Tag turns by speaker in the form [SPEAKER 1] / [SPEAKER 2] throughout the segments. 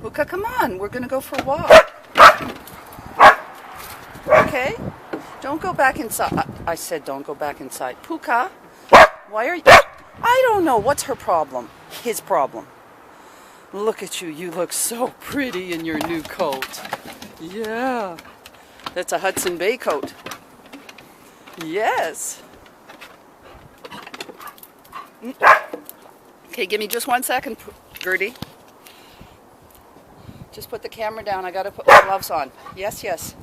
[SPEAKER 1] Puka, come on. We're going to go for a walk. Okay? Don't go back inside. I said don't go back inside. Puka, why are you... I don't know. What's her problem? His problem. Look at you. You look so pretty in your new coat. Yeah. That's a Hudson Bay coat. Yes. Okay, give me just 1 second, Gertie. Just put the camera down. I gotta put my gloves on. Yes, yes.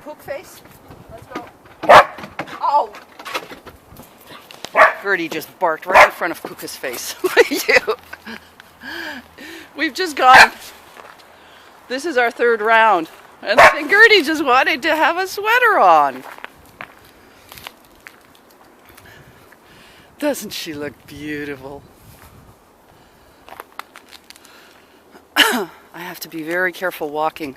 [SPEAKER 1] Poop face. Let's go. Oh! Gertie just barked right in front of Puka's face. You. We've just gone. This is our third round. And I think Gertie just wanted to have a sweater on. Doesn't she look beautiful? I have to be very careful walking.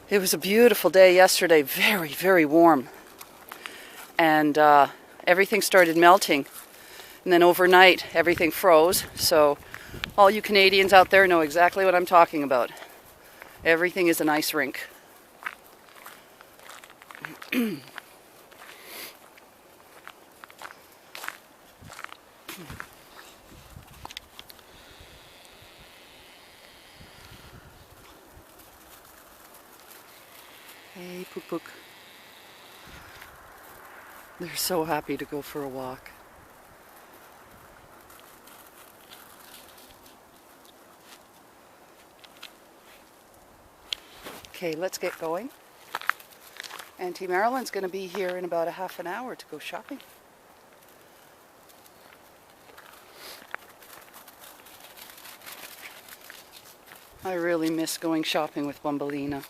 [SPEAKER 1] It was a beautiful day yesterday, very, very warm. And everything started melting. And then overnight, everything froze. So all you Canadians out there know exactly what I'm talking about. Everything is an ice rink. Hey, Pook Pook. They're so happy to go for a walk. Okay, let's get going. Auntie Marilyn's going to be here in about a half an hour to go shopping. I really miss going shopping with Bumbleina.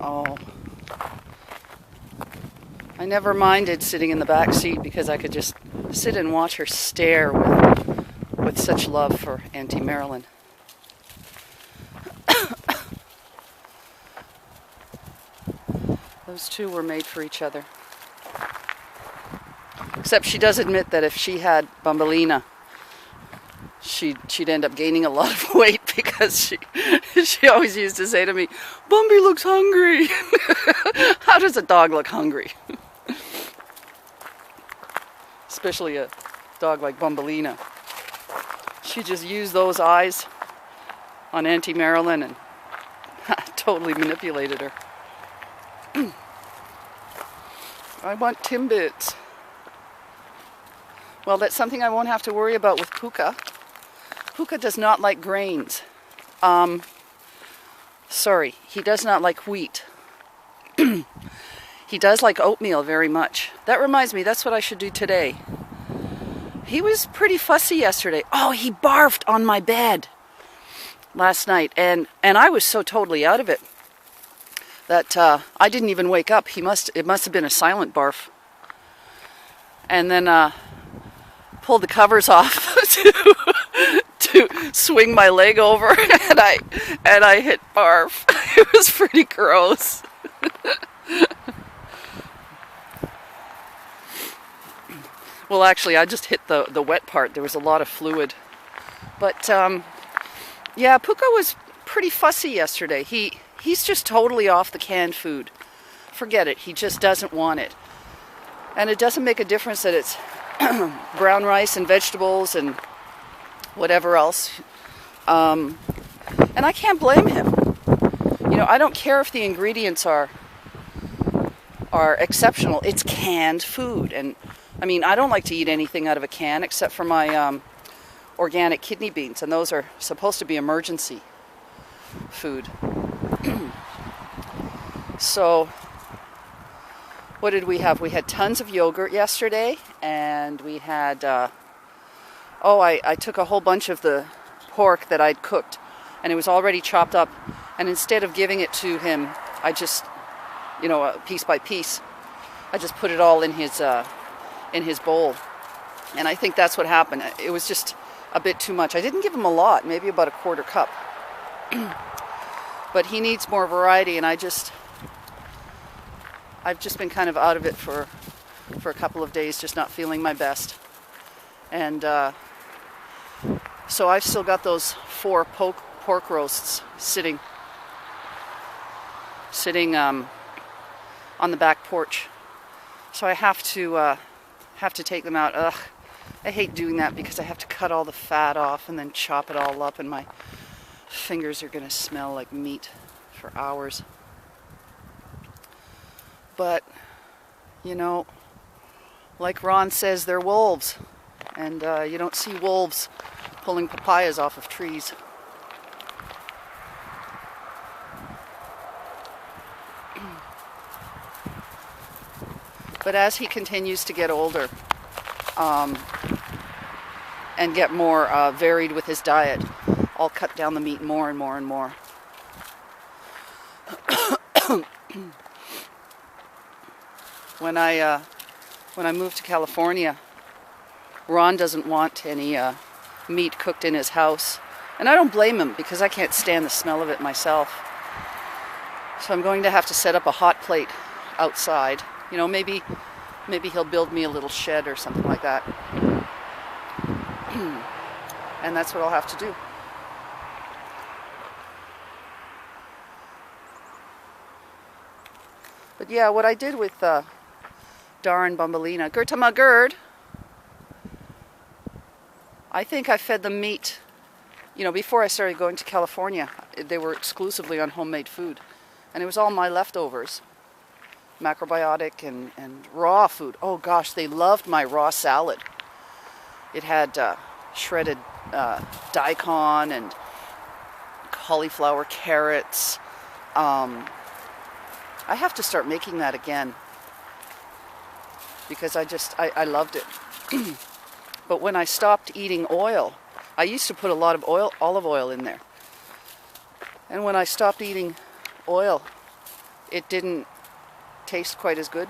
[SPEAKER 1] Oh. I never minded sitting in the back seat because I could just sit and watch her stare with such love for Auntie Marilyn. Those two were made for each other. Except she does admit that if she had Bumbleina, she'd end up gaining a lot of weight because she always used to say to me, "Bumby looks hungry." How does a dog look hungry? Especially a dog like Bumbleina. She just used those eyes on Auntie Marilyn and totally manipulated her. I want Timbits. Well, that's something I won't have to worry about with Puka. Puka does not like grains. Sorry, he does not like wheat. He does like oatmeal very much. That reminds me, that's what I should do today. He was pretty fussy yesterday. Oh, he barfed on my bed last night, and I was so totally out of it that I didn't even wake up. It must have been a silent barf. And then pulled the covers off to swing my leg over, and I hit barf. It was pretty gross. Well, actually, I just hit the wet part. There was a lot of fluid. But yeah, Puka was pretty fussy yesterday. He's just totally off the canned food. Forget it. He just doesn't want it. And it doesn't make a difference that it's brown rice and vegetables and whatever else. And I can't blame him. You know, I don't care if the ingredients are exceptional. It's canned food. And I mean, I don't like to eat anything out of a can except for my organic kidney beans. And those are supposed to be emergency food. So, what did we have? We had tons of yogurt yesterday, and we had, I took a whole bunch of the pork that I'd cooked, and it was already chopped up, and instead of giving it to him, I just, piece by piece, I just put it all in his bowl, and I think that's what happened. It was just a bit too much. I didn't give him a lot, maybe about a quarter cup, but he needs more variety, and I've just been kind of out of it for a couple of days, just not feeling my best. And So I've still got those 4 pork roasts sitting on the back porch. So I have to take them out. Ugh, I hate doing that because I have to cut all the fat off and then chop it all up, and my fingers are going to smell like meat for hours. But, you know, like Ron says, they're wolves. And you don't see wolves pulling papayas off of trees. But as he continues to get older and get more varied with his diet, I'll cut down the meat more and more and more. When I moved to California, Ron doesn't want any meat cooked in his house. And I don't blame him because I can't stand the smell of it myself. So I'm going to have to set up a hot plate outside. You know, maybe he'll build me a little shed or something like that. And that's what I'll have to do. But yeah, what I did with Dar and Bumbleina, Gertama Gerd, I think I fed them meat. You know, before I started going to California, they were exclusively on homemade food. And it was all my leftovers. Macrobiotic and raw food. Oh gosh, they loved my raw salad. It had shredded daikon and cauliflower, carrots. I have to start making that again because I loved it. But when I stopped eating oil, I used to put a lot of olive oil in there. And when I stopped eating oil, it didn't taste quite as good.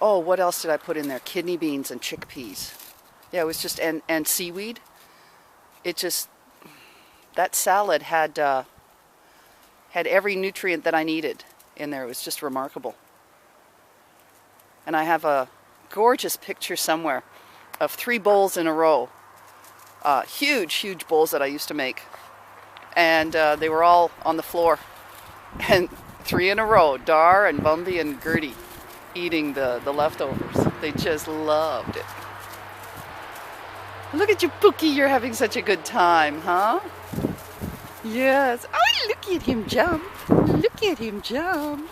[SPEAKER 1] Oh, what else did I put in there? Kidney beans and chickpeas. Yeah, it was just, and seaweed. It just, that salad had every nutrient that I needed in there. It was just remarkable. And I have a gorgeous picture somewhere of 3 bowls in a row. Huge bowls that I used to make. And they were all on the floor. And 3 in a row, Dar and Bumby and Gertie eating the leftovers. They just loved it. Look at you, Pookie, you're having such a good time, huh? Yes. Oh, look at him jump. Look at him jump.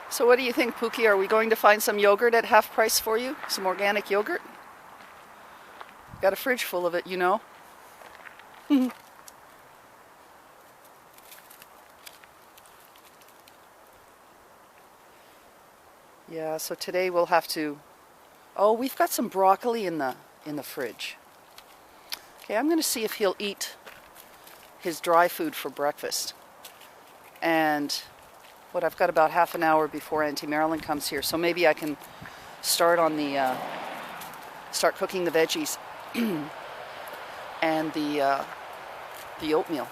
[SPEAKER 1] So what do you think, Pookie? Are we going to find some yogurt at half price for you? Some organic yogurt? Got a fridge full of it, you know. Yeah, so today we'll have to... Oh, we've got some broccoli in the fridge. Okay, I'm going to see if he'll eat his dry food for breakfast. And I've got about half an hour before Auntie Marilyn comes here, so maybe I can start on start cooking the veggies and the oatmeal,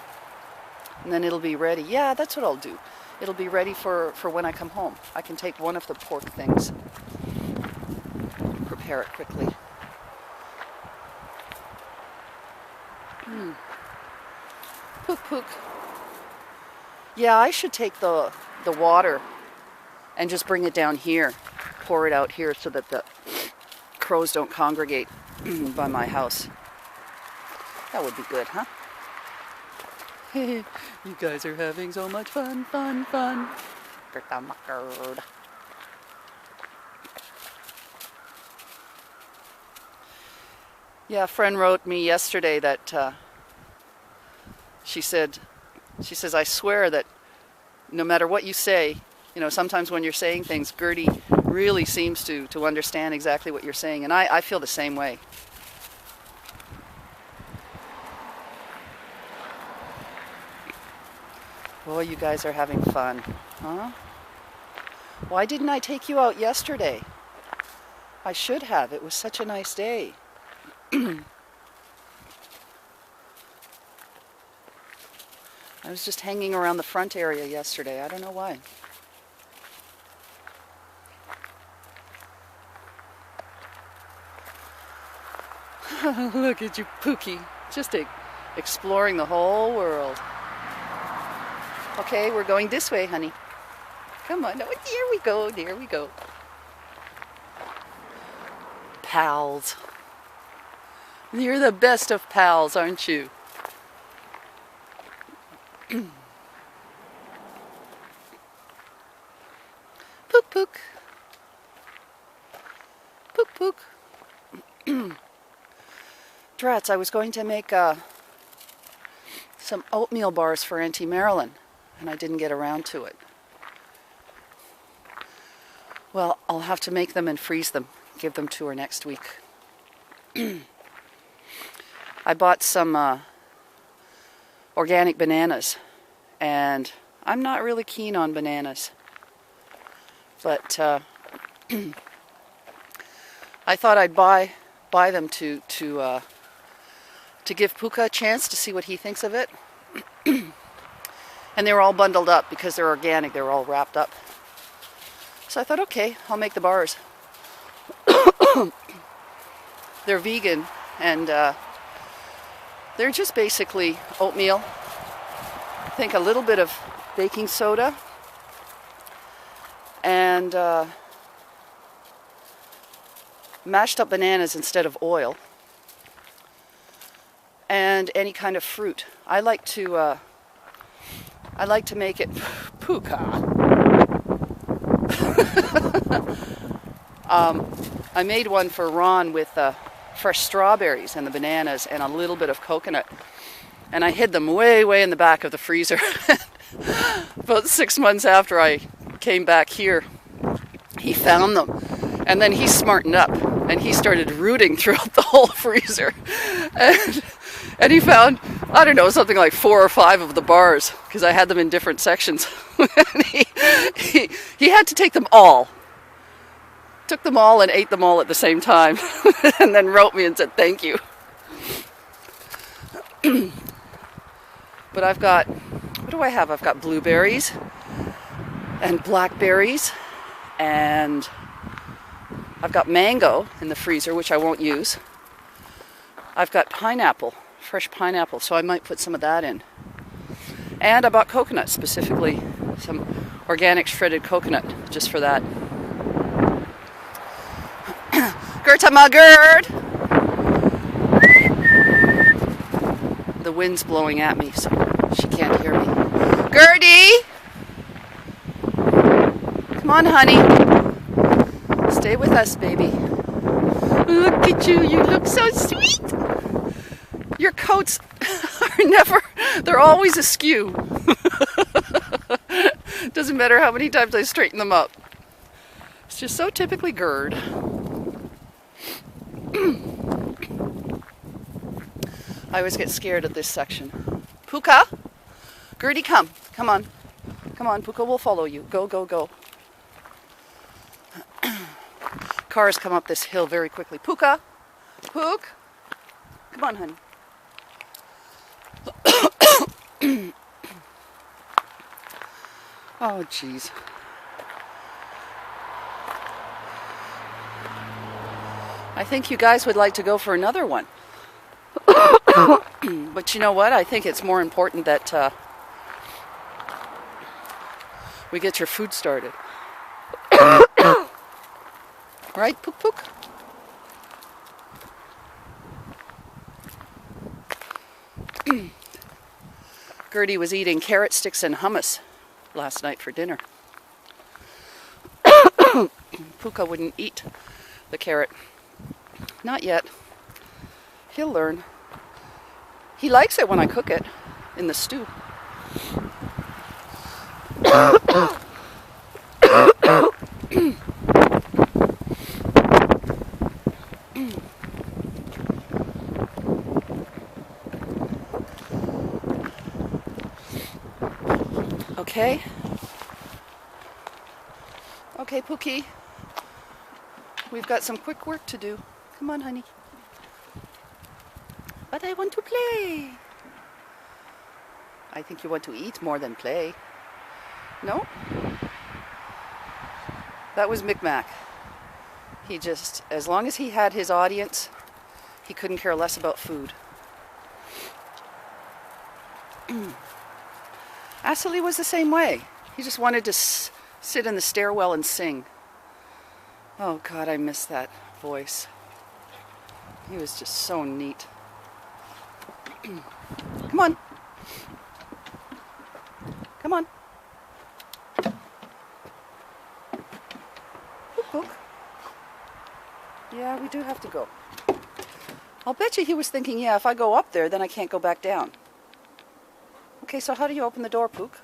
[SPEAKER 1] and then it'll be ready. Yeah, that's what I'll do. It'll be ready for when I come home. I can take one of the pork things, prepare it quickly. Pook pook. Yeah, I should take the water and just bring it down here, pour it out here so that the crows don't congregate by my house. That would be good, huh? You guys are having so much fun. Yeah, a friend wrote me yesterday that she says, I swear that no matter what you say, you know, sometimes when you're saying things, Gertie really seems to understand exactly what you're saying. And I feel the same way. Boy, you guys are having fun, huh? Why didn't I take you out yesterday? I should have. It was such a nice day. I I was just hanging around the front area yesterday. I don't know why. Look at you, Pookie. Just exploring the whole world. Okay, we're going this way, honey. Come on. Oh, there we go. There we go. Pals. You're the best of pals, aren't you? Pook, pook. Pook, pook. Drats, I was going to make some oatmeal bars for Auntie Marilyn, and I didn't get around to it. Well, I'll have to make them and freeze them, give them to her next week. I bought some organic bananas, and I'm not really keen on bananas, but I thought I'd buy them to give Puka a chance to see what he thinks of it. And they were all bundled up because they're organic. They were all wrapped up. So I thought, okay, I'll make the bars. They're vegan, and they're just basically oatmeal. I think a little bit of baking soda and mashed up bananas instead of oil, and any kind of fruit. I like to make it Puka. I made one for Ron with fresh strawberries and the bananas and a little bit of coconut, and I hid them way in the back of the freezer. About 6 months after I came back here, he found them, and then he smartened up and he started rooting throughout the whole freezer, and he found, I don't know, something like 4 or 5 of the bars, because I had them in different sections. And he had to take them all. Took them all and ate them all at the same time. And then wrote me and said thank you. But I've got, what do I have? I've got blueberries and blackberries, and I've got mango in the freezer, which I won't use. I've got pineapple, fresh pineapple, so I might put some of that in. And I bought coconut, specifically some organic shredded coconut, just for that. Gerta ma Gerd! The wind's blowing at me, so she can't hear me. Gertie! Come on, honey. Stay with us, baby. Look at you. You look so sweet. Your coats are never, they're always askew. Doesn't matter how many times I straighten them up. It's just so typically Gerd. I always get scared at this section. Puka? Gertie, come. Come on. Come on, Puka will follow you. Go, go, go. Cars come up this hill very quickly. Puka? Pook? Come on, honey. Oh, jeez. I think you guys would like to go for another one. But you know what? I think it's more important that we get your food started. Right, Pook Pook? Gertie was eating carrot sticks and hummus last night for dinner. Puka wouldn't eat the carrot. Not yet. He'll learn. He likes it when I cook it in the stew. Okay. Okay, Pookie. We've got some quick work to do. Come on, honey. But I want to play. I think you want to eat more than play. No? That was Micmac. He just, as long as he had his audience, he couldn't care less about food. Astley was the same way. He just wanted to sit in the stairwell and sing. Oh God, I miss that voice. He was just so neat. Come on. Come on. Pook, pook. Yeah, we do have to go. I'll bet you he was thinking, yeah, if I go up there, then I can't go back down. Okay, so how do you open the door, Pook?